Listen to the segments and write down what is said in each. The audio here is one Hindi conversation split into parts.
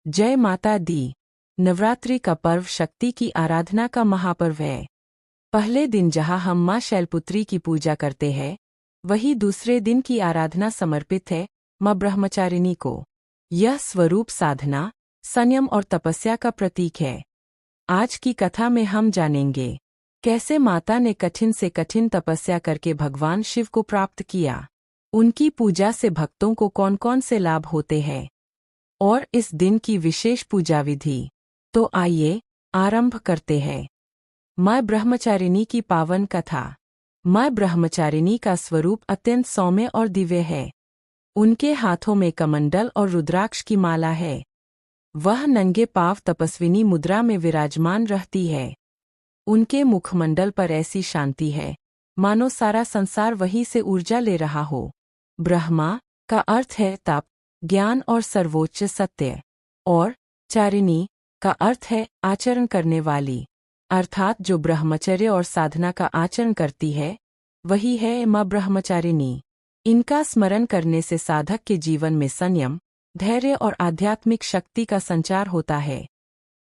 जय माता दी। नवरात्रि का पर्व शक्ति की आराधना का महापर्व है। पहले दिन जहाँ हम माँ शैलपुत्री की पूजा करते हैं, वही दूसरे दिन की आराधना समर्पित है माँ ब्रह्मचारिणी को। यह स्वरूप साधना, संयम और तपस्या का प्रतीक है। आज की कथा में हम जानेंगे कैसे माता ने कठिन से कठिन तपस्या करके भगवान शिव को प्राप्त किया, उनकी पूजा से भक्तों को कौन कौन से लाभ होते हैं और इस दिन की विशेष पूजा विधि। तो आइए आरंभ करते हैं। माँ ब्रह्मचारिणी की पावन कथा। माँ ब्रह्मचारिणी का स्वरूप अत्यंत सौम्य और दिव्य है। उनके हाथों में कमंडल और रुद्राक्ष की माला है। वह नंगे पांव तपस्विनी मुद्रा में विराजमान रहती है। उनके मुखमंडल पर ऐसी शांति है मानो सारा संसार वहीं से ऊर्जा ले रहा हो। ब्रह्मा का अर्थ है तप, ज्ञान और सर्वोच्च सत्य, और चारिणी का अर्थ है आचरण करने वाली, अर्थात जो ब्रह्मचर्य और साधना का आचरण करती है वही है माँ ब्रह्मचारिणी। इनका स्मरण करने से साधक के जीवन में संयम, धैर्य और आध्यात्मिक शक्ति का संचार होता है।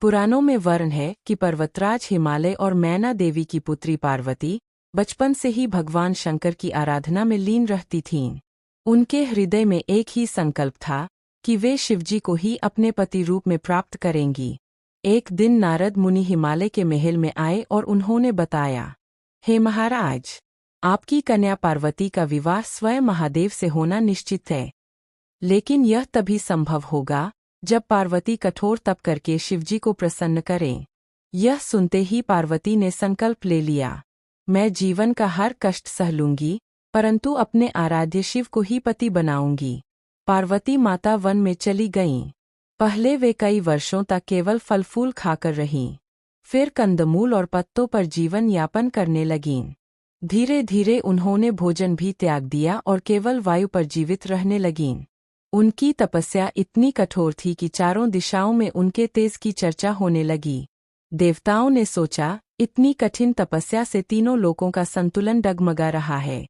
पुराणों में वर्णन है कि पर्वतराज हिमालय और मैना देवी की पुत्री पार्वती बचपन से ही भगवान शंकर की आराधना में लीन रहती थीं। उनके हृदय में एक ही संकल्प था कि वे शिवजी को ही अपने पति रूप में प्राप्त करेंगी। एक दिन नारद मुनि हिमालय के महल में आए और उन्होंने बताया, हे महाराज, आपकी कन्या पार्वती का विवाह स्वयं महादेव से होना निश्चित है। लेकिन यह तभी संभव होगा जब पार्वती कठोर तप करके शिवजी को प्रसन्न करें। यह सुनते ही पार्वती ने संकल्प ले लिया, मैं जीवन का हर कष्ट सह लूंगी, परंतु अपने आराध्य शिव को ही पति बनाऊंगी। पार्वती माता वन में चली गईं। पहले वे कई वर्षों तक केवल फल फूल खाकर रहीं, फिर कंदमूल और पत्तों पर जीवन यापन करने लगीं। धीरे धीरे उन्होंने भोजन भी त्याग दिया और केवल वायु पर जीवित रहने लगीं। उनकी तपस्या इतनी कठोर थी कि चारों दिशाओं में उनके तेज की चर्चा होने लगी। देवताओं ने सोचा, इतनी कठिन तपस्या से तीनों लोकों का संतुलन डगमगा रहा है।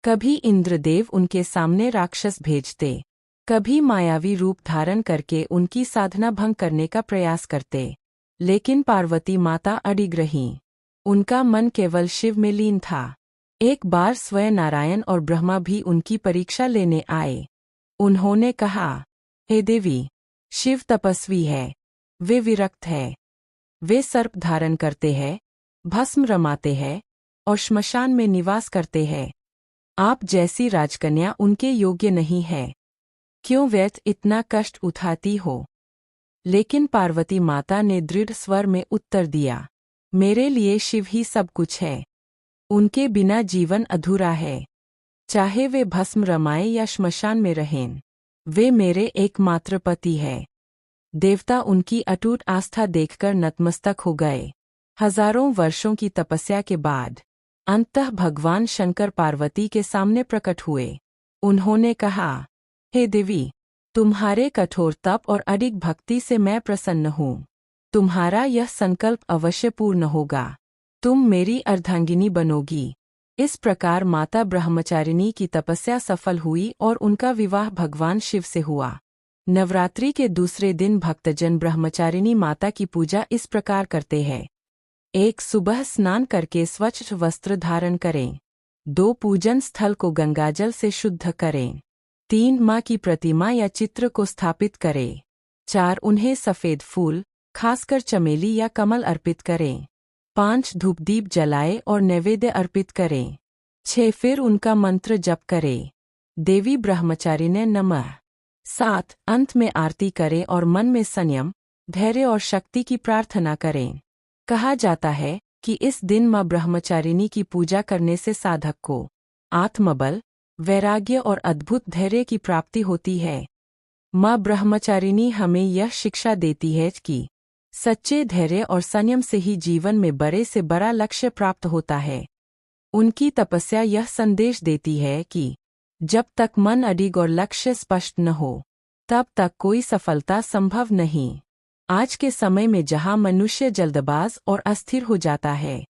कभी इंद्रदेव उनके सामने राक्षस भेजते, कभी मायावी रूप धारण करके उनकी साधना भंग करने का प्रयास करते, लेकिन पार्वती माता अडिग रहीं। उनका मन केवल शिव में लीन था। एक बार स्वयं नारायण और ब्रह्मा भी उनकी परीक्षा लेने आए। उन्होंने कहा, हे देवी, शिव तपस्वी है, वे विरक्त है। वे सर्प धारण करते हैं, भस्म रमाते हैं और श्मशान में निवास करते हैं। आप जैसी राजकन्या उनके योग्य नहीं है। क्यों व्यर्थ इतना कष्ट उठाती हो? लेकिन पार्वती माता ने दृढ़ स्वर में उत्तर दिया, मेरे लिए शिव ही सब कुछ है। उनके बिना जीवन अधूरा है। चाहे वे भस्म रमाए या श्मशान में रहें, वे मेरे एकमात्र पति है। देवता उनकी अटूट आस्था देखकर नतमस्तक हो गए। हजारों वर्षों की तपस्या के बाद अंततः भगवान शंकर पार्वती के सामने प्रकट हुए। उन्होंने कहा, हे देवी, तुम्हारे कठोर तप और अडिग भक्ति से मैं प्रसन्न हूँ। तुम्हारा यह संकल्प अवश्य पूर्ण होगा। तुम मेरी अर्धांगिनी बनोगी। इस प्रकार माता ब्रह्मचारिणी की तपस्या सफल हुई और उनका विवाह भगवान शिव से हुआ। नवरात्रि के दूसरे दिन भक्तजन ब्रह्मचारिणी माता की पूजा इस प्रकार करते हैं। 1. सुबह स्नान करके स्वच्छ वस्त्र धारण करें। 2. पूजन स्थल को गंगाजल से शुद्ध करें। 3. माँ की प्रतिमा या चित्र को स्थापित करें। 4. उन्हें सफ़ेद फूल, खासकर चमेली या कमल अर्पित करें। 5. धूपदीप जलाए और नैवेद्य अर्पित करें। 6. फिर उनका मंत्र जप करें, देवी ब्रह्मचारिणे नमः। 7. अंत में आरती करें और मन में संयम, धैर्य और शक्ति की प्रार्थना करें। कहा जाता है कि इस दिन माँ ब्रह्मचारिणी की पूजा करने से साधक को आत्मबल, वैराग्य और अद्भुत धैर्य की प्राप्ति होती है। माँ ब्रह्मचारिणी हमें यह शिक्षा देती है कि सच्चे धैर्य और संयम से ही जीवन में बड़े से बड़ा लक्ष्य प्राप्त होता है। उनकी तपस्या यह संदेश देती है कि जब तक मन अडिग और लक्ष्य स्पष्ट न हो, तब तक कोई सफलता संभव नहीं। आज के समय में जहाँ मनुष्य जल्दबाज और अस्थिर हो जाता है,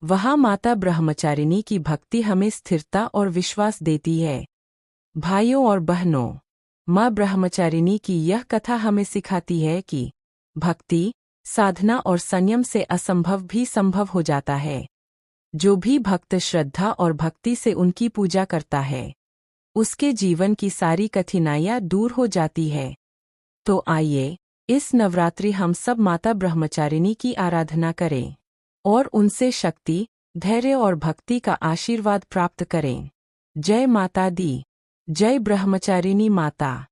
वहाँ माता ब्रह्मचारिणी की भक्ति हमें स्थिरता और विश्वास देती है। भाइयों और बहनों, माँ ब्रह्मचारिणी की यह कथा हमें सिखाती है कि भक्ति, साधना और संयम से असंभव भी संभव हो जाता है। जो भी भक्त श्रद्धा और भक्ति से उनकी पूजा करता है, उसके जीवन की सारी कठिनाइयाँ दूर हो जाती है। तो आइए, इस नवरात्रि हम सब माता ब्रह्मचारिणी की आराधना करें और उनसे शक्ति, धैर्य और भक्ति का आशीर्वाद प्राप्त करें। जय माता दी। जय ब्रह्मचारिणी माता।